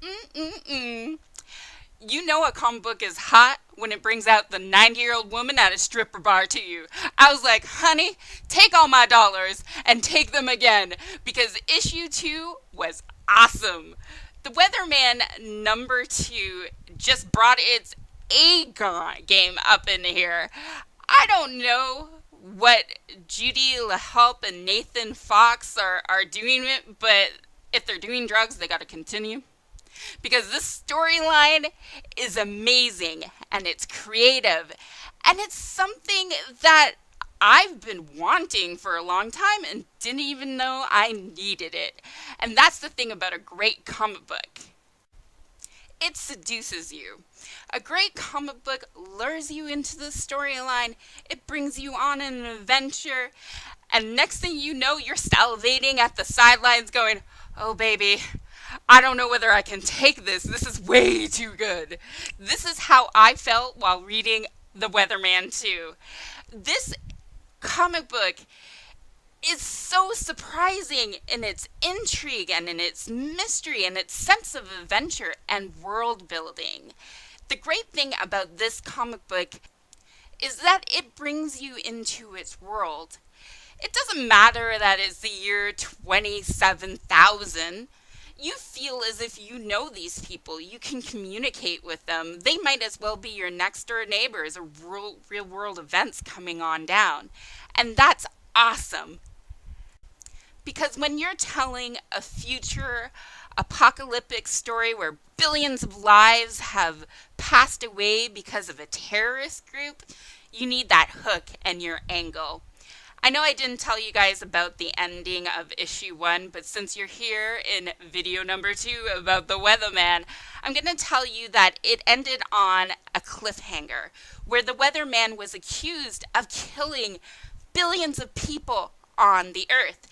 Mm-mm-mm. You know a comic book is hot when it brings out the 90-year-old woman at a stripper bar to you. I was like, honey, take all my dollars and take them again because issue 2 was awesome. The Weatherman number 2 just brought its game up in here. I don't know what Judy LaHelp and Nathan Fox are doing it, but if they're doing drugs, they gotta continue because this storyline is amazing and it's creative and it's something that I've been wanting for a long time and didn't even know I needed it. And that's the thing about a great comic book. It seduces you. A great comic book lures you into the storyline. It brings you on an adventure. And next thing you know, you're salivating at the sidelines going, oh baby, I don't know whether I can take this. This is way too good. This is how I felt while reading The Weatherman 2. This comic book is so surprising in its intrigue and in its mystery and its sense of adventure and world building. The great thing about this comic book is that it brings you into its world. It doesn't matter that it's the year 27,000. You feel as if you know these people. You can communicate with them. They might as well be your next door neighbors or real world events coming on down. And that's awesome. Because when you're telling a future apocalyptic story where billions of lives have passed away because of a terrorist group, you need that hook and your angle. I know I didn't tell you guys about the ending of issue 1, but since you're here in video number 2 about the Weatherman, I'm going to tell you that it ended on a cliffhanger where the Weatherman was accused of killing billions of people on the earth.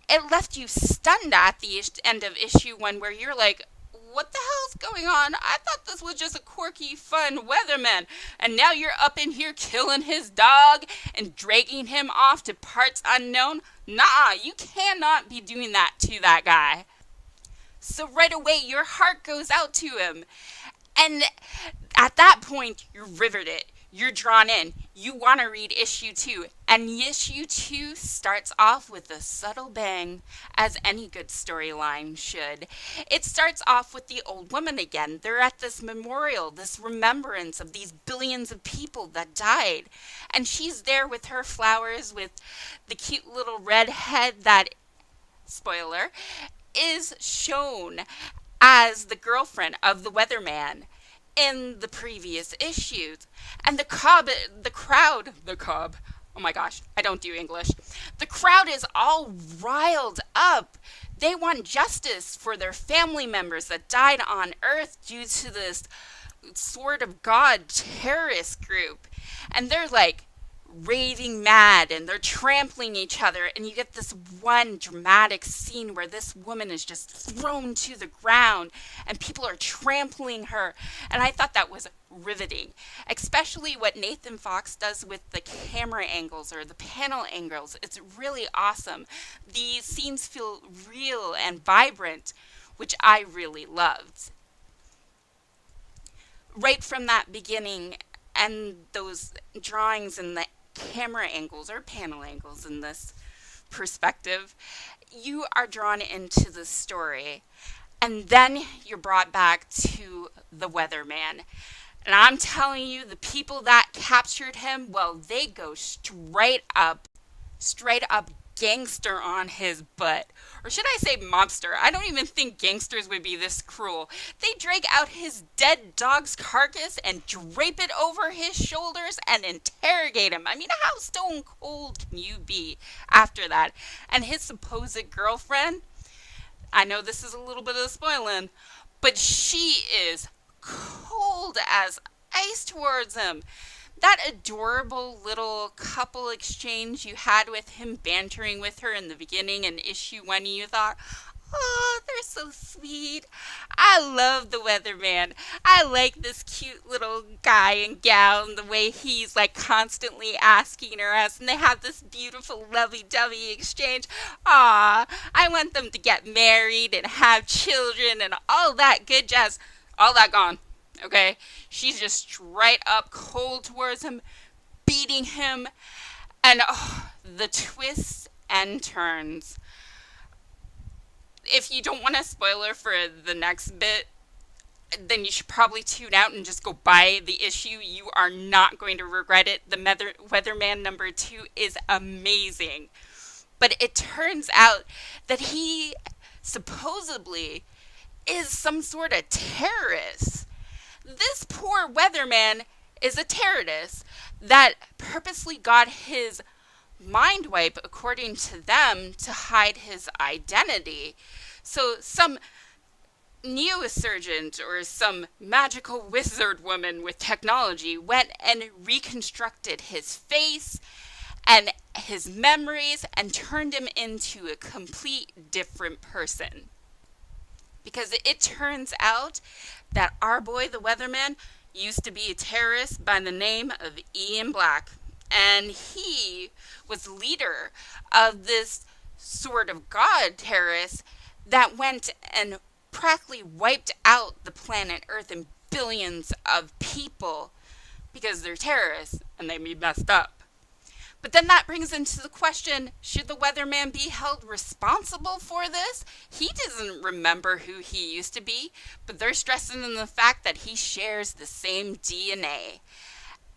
It left you stunned at the end of issue 1 where you're like, what the hell's going on? I thought this was just a quirky, fun weatherman. And now you're up in here killing his dog and dragging him off to parts unknown? Nah, you cannot be doing that to that guy. So right away, your heart goes out to him. And at that point, you're riveted. You're drawn in. You want to read issue 2. And issue 2 starts off with a subtle bang, as any good storyline should. It starts off with the old woman again. They're at this memorial, this remembrance of these billions of people that died. And she's there with her flowers, with the cute little red head that, spoiler, is shown as the girlfriend of the weatherman in the previous issues. And the crowd, oh my gosh, I don't do English. The crowd is all riled up. They want justice for their family members that died on Earth due to this Sword of God terrorist group. And they're like raving mad and they're trampling each other, and you get this one dramatic scene where this woman is just thrown to the ground and people are trampling her, and I thought that was riveting, especially what Nathan Fox does with the camera angles or the panel angles. It's really awesome. The scenes feel real and vibrant, which I really loved. Right from that beginning, and those drawings and the camera angles or panel angles in this perspective, you are drawn into the story. And then you're brought back to the weatherman. And I'm telling you, the people that captured him, well, they go straight up gangster on his butt. Or should I say mobster? I don't even think gangsters would be this cruel. They drag out his dead dog's carcass and drape it over his shoulders and interrogate him. I mean, how stone cold can you be after that? And his supposed girlfriend, I know this is a little bit of spoiling, but she is cold as ice towards him. That adorable little couple exchange you had with him bantering with her in the beginning in issue 1, you thought, Oh, they're so sweet. I love the weatherman. I like this cute little guy and gal and the way he's like constantly asking her out, and they have this beautiful lovey-dovey exchange. Ah, I want them to get married and have children and all that good jazz. All that gone. Okay? She's just straight up cold towards him, beating him, and oh, the twists and turns. If you don't want a spoiler for the next bit, then you should probably tune out and just go buy the issue. You are not going to regret it. The Weatherman #2 is amazing. But it turns out that he supposedly is some sort of terrorist. This poor weatherman is a terrorist that purposely got his mind wipe, according to them, to hide his identity. So some neurosurgeon or some magical wizard woman with technology went and reconstructed his face and his memories and turned him into a complete different person. Because it turns out that our boy, the weatherman, used to be a terrorist by the name of Ian Black. And he was leader of this sort of god terrorist that went and practically wiped out the planet Earth and billions of people because they're terrorists and they be messed up. But then that brings into the question, should the weatherman be held responsible for this? He doesn't remember who he used to be, but they're stressing in the fact that he shares the same DNA.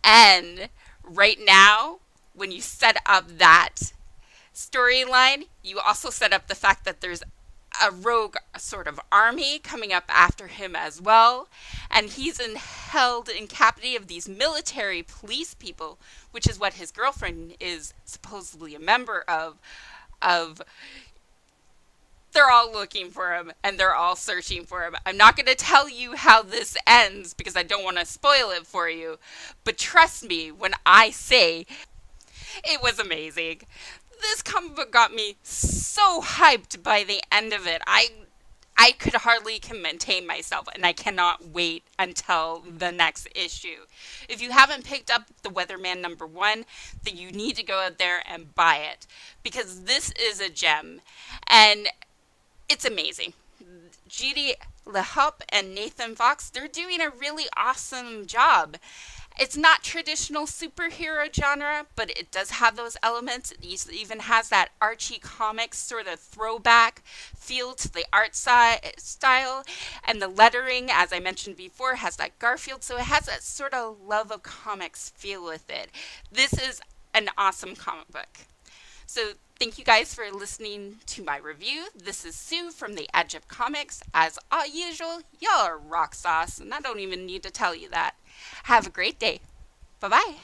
And right now, when you set up that storyline, you also set up the fact that there's a rogue sort of army coming up after him as well, and he's held in captivity of these military police people, which is what his girlfriend is supposedly a member of. They're all looking for him and they're all searching for him. I'm not going to tell you how this ends because I don't want to spoil it for you, but trust me when I say it was amazing. This comic book got me so hyped by the end of it. I could hardly contain myself, and I cannot wait until the next issue. If you haven't picked up the Weatherman #1, then you need to go out there and buy it, because this is a gem, and it's amazing. Judy LeHupp and Nathan Fox, they're doing a really awesome job. It's not traditional superhero genre, but it does have those elements. It even has that Archie Comics sort of throwback feel to the art style. And the lettering, as I mentioned before, has that Garfield. So it has that sort of love of comics feel with it. This is an awesome comic book. So thank you guys for listening to my review. This is Sue from the Edge of Comics. As usual, y'all are rock sauce, and I don't even need to tell you that. Have a great day. Bye-bye.